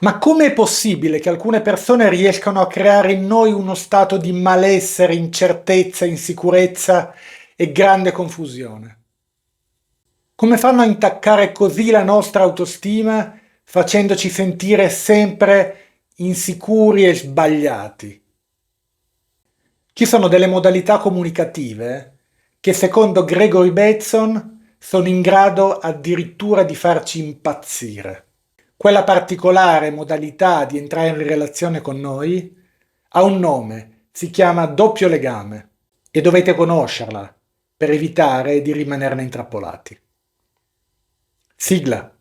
Ma come è possibile che alcune persone riescano a creare in noi uno stato di malessere, incertezza, insicurezza e grande confusione? Come fanno a intaccare così la nostra autostima, facendoci sentire sempre insicuri e sbagliati? Ci sono delle modalità comunicative che secondo Gregory Bateson sono in grado addirittura di farci impazzire. Quella particolare modalità di entrare in relazione con noi ha un nome, si chiama doppio legame e dovete conoscerla per evitare di rimanerne intrappolati. Sigla.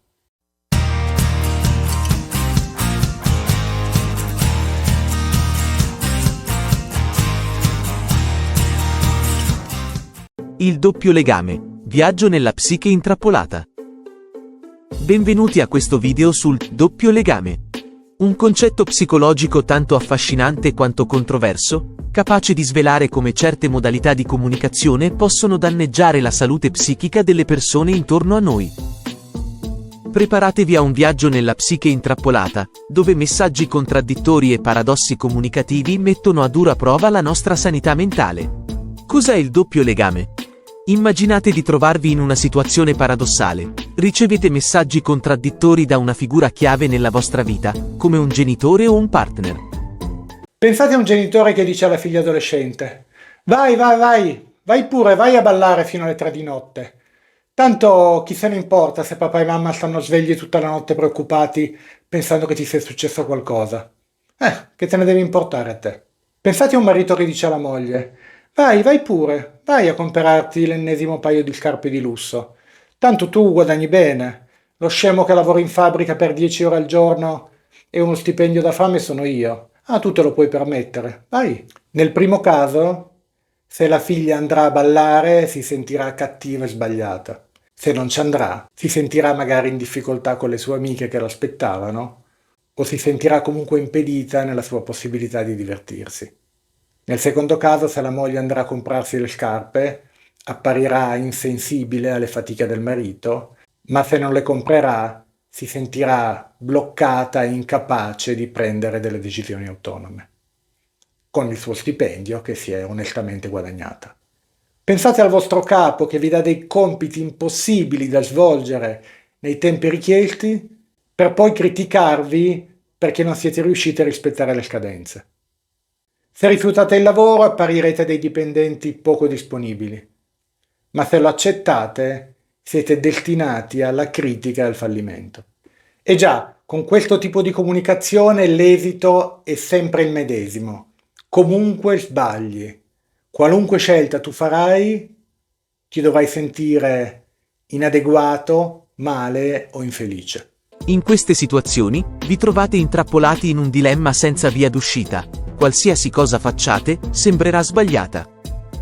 Il doppio legame. Viaggio nella psiche intrappolata. Benvenuti a questo video sul doppio legame. Un concetto psicologico tanto affascinante quanto controverso, capace di svelare come certe modalità di comunicazione possono danneggiare la salute psichica delle persone intorno a noi. Preparatevi a un viaggio nella psiche intrappolata, dove messaggi contraddittori e paradossi comunicativi mettono a dura prova la nostra sanità mentale. Cos'è il doppio legame? Immaginate di trovarvi in una situazione paradossale. Ricevete messaggi contraddittori da una figura chiave nella vostra vita, come un genitore o un partner. Pensate a un genitore che dice alla figlia adolescente: vai pure, vai a ballare fino alle 3 di notte. Tanto chi se ne importa se papà e mamma stanno svegli tutta la notte preoccupati pensando che ti sia successo qualcosa. Che te ne deve importare a te? Pensate a un marito che dice alla moglie: vai pure, vai a comprarti l'ennesimo paio di scarpe di lusso. Tanto tu guadagni bene. Lo scemo che lavora in fabbrica per 10 ore al giorno e uno stipendio da fame sono io. Tu te lo puoi permettere. Vai. Nel primo caso, se la figlia andrà a ballare, si sentirà cattiva e sbagliata. Se non ci andrà, si sentirà magari in difficoltà con le sue amiche che l'aspettavano, o si sentirà comunque impedita nella sua possibilità di divertirsi. Nel secondo caso, se la moglie andrà a comprarsi le scarpe, apparirà insensibile alle fatiche del marito, ma se non le comprerà, si sentirà bloccata e incapace di prendere delle decisioni autonome, con il suo stipendio che si è onestamente guadagnata. Pensate al vostro capo che vi dà dei compiti impossibili da svolgere nei tempi richiesti, per poi criticarvi perché non siete riusciti a rispettare le scadenze. Se rifiutate il lavoro apparirete dei dipendenti poco disponibili, ma se lo accettate siete destinati alla critica e al fallimento. E già, con questo tipo di comunicazione l'esito è sempre il medesimo. Comunque sbagli. Qualunque scelta tu farai, ti dovrai sentire inadeguato, male o infelice. In queste situazioni, vi trovate intrappolati in un dilemma senza via d'uscita. Qualsiasi cosa facciate, sembrerà sbagliata.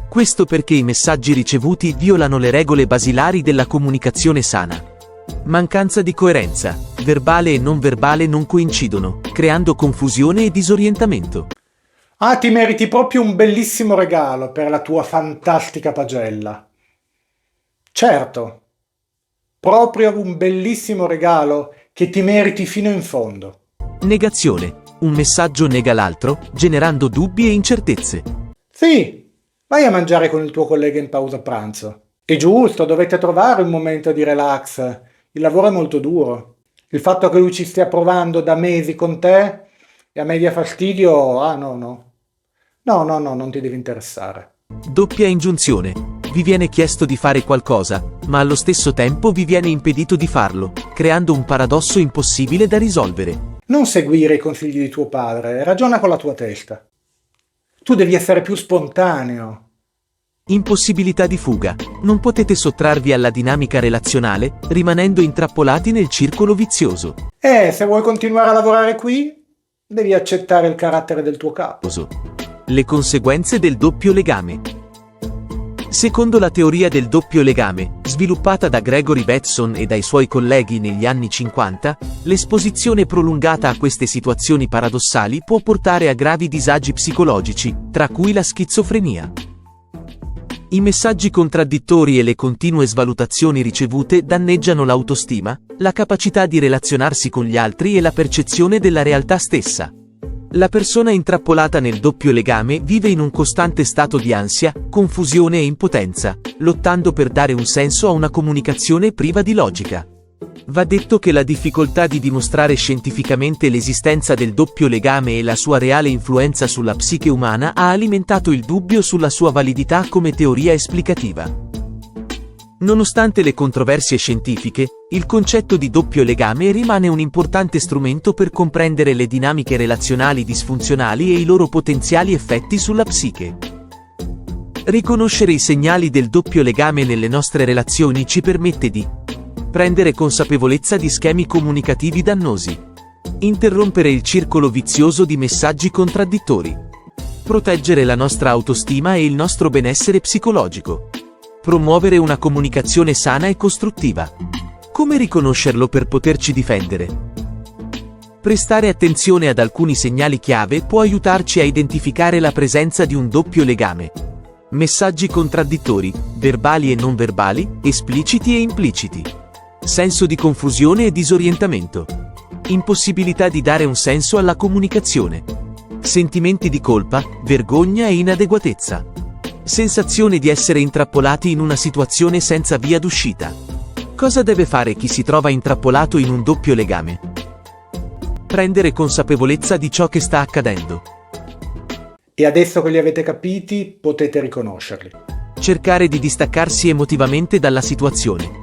Questo perché i messaggi ricevuti violano le regole basilari della comunicazione sana. Mancanza di coerenza, verbale e non verbale non coincidono, creando confusione e disorientamento. Ti meriti proprio un bellissimo regalo per la tua fantastica pagella. Certo, proprio un bellissimo regalo che ti meriti fino in fondo. Negazione. Un messaggio nega l'altro, generando dubbi e incertezze. Sì, vai a mangiare con il tuo collega in pausa pranzo. È giusto, dovete trovare un momento di relax. Il lavoro è molto duro. Il fatto che lui ci stia provando da mesi con te e a me dia fastidio, no, non ti deve interessare. Doppia ingiunzione. Vi viene chiesto di fare qualcosa, ma allo stesso tempo vi viene impedito di farlo, creando un paradosso impossibile da risolvere. Non seguire i consigli di tuo padre, ragiona con la tua testa. Tu devi essere più spontaneo. Impossibilità di fuga. Non potete sottrarvi alla dinamica relazionale, rimanendo intrappolati nel circolo vizioso. Se vuoi continuare a lavorare qui, devi accettare il carattere del tuo capo. Le conseguenze del doppio legame. Secondo la teoria del doppio legame, sviluppata da Gregory Bateson e dai suoi colleghi negli anni 50, l'esposizione prolungata a queste situazioni paradossali può portare a gravi disagi psicologici, tra cui la schizofrenia. I messaggi contraddittori e le continue svalutazioni ricevute danneggiano l'autostima, la capacità di relazionarsi con gli altri e la percezione della realtà stessa. La persona intrappolata nel doppio legame vive in un costante stato di ansia, confusione e impotenza, lottando per dare un senso a una comunicazione priva di logica. Va detto che la difficoltà di dimostrare scientificamente l'esistenza del doppio legame e la sua reale influenza sulla psiche umana ha alimentato il dubbio sulla sua validità come teoria esplicativa. Nonostante le controversie scientifiche, il concetto di doppio legame rimane un importante strumento per comprendere le dinamiche relazionali disfunzionali e i loro potenziali effetti sulla psiche. Riconoscere i segnali del doppio legame nelle nostre relazioni ci permette di prendere consapevolezza di schemi comunicativi dannosi, interrompere il circolo vizioso di messaggi contraddittori, proteggere la nostra autostima e il nostro benessere psicologico, promuovere una comunicazione sana e costruttiva. Come riconoscerlo per poterci difendere? Prestare attenzione ad alcuni segnali chiave può aiutarci a identificare la presenza di un doppio legame. Messaggi contraddittori, verbali e non verbali, espliciti e impliciti. Senso di confusione e disorientamento. Impossibilità di dare un senso alla comunicazione. Sentimenti di colpa, vergogna e inadeguatezza. Sensazione di essere intrappolati in una situazione senza via d'uscita. Cosa deve fare chi si trova intrappolato in un doppio legame? Prendere consapevolezza di ciò che sta accadendo. E adesso che li avete capiti, potete riconoscerli. Cercare di distaccarsi emotivamente dalla situazione.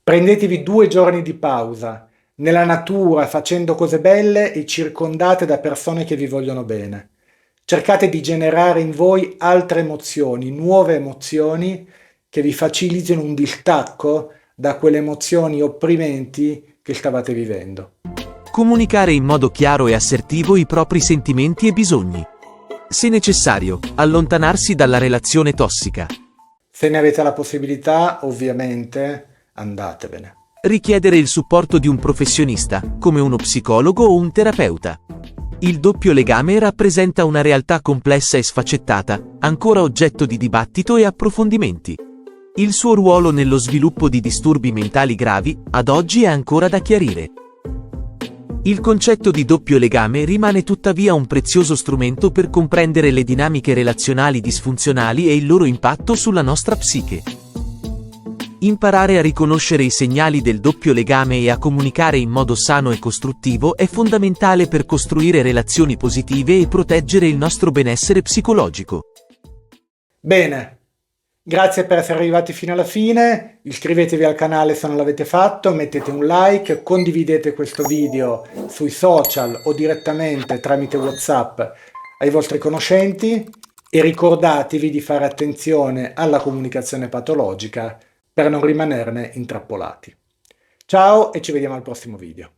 Prendetevi 2 giorni di pausa, nella natura, facendo cose belle e circondate da persone che vi vogliono bene. Cercate di generare in voi altre emozioni, nuove emozioni che vi facilitino un distacco da quelle emozioni opprimenti che stavate vivendo. Comunicare in modo chiaro e assertivo i propri sentimenti e bisogni. Se necessario, allontanarsi dalla relazione tossica. Se ne avete la possibilità, ovviamente, andatevene. Richiedere il supporto di un professionista, come uno psicologo o un terapeuta. Il doppio legame rappresenta una realtà complessa e sfaccettata, ancora oggetto di dibattito e approfondimenti. Il suo ruolo nello sviluppo di disturbi mentali gravi, ad oggi è ancora da chiarire. Il concetto di doppio legame rimane tuttavia un prezioso strumento per comprendere le dinamiche relazionali disfunzionali e il loro impatto sulla nostra psiche. Imparare a riconoscere i segnali del doppio legame e a comunicare in modo sano e costruttivo è fondamentale per costruire relazioni positive e proteggere il nostro benessere psicologico. Bene, grazie per essere arrivati fino alla fine, iscrivetevi al canale se non l'avete fatto, mettete un like, condividete questo video sui social o direttamente tramite WhatsApp ai vostri conoscenti e ricordatevi di fare attenzione alla comunicazione patologica per non rimanerne intrappolati. Ciao e ci vediamo al prossimo video.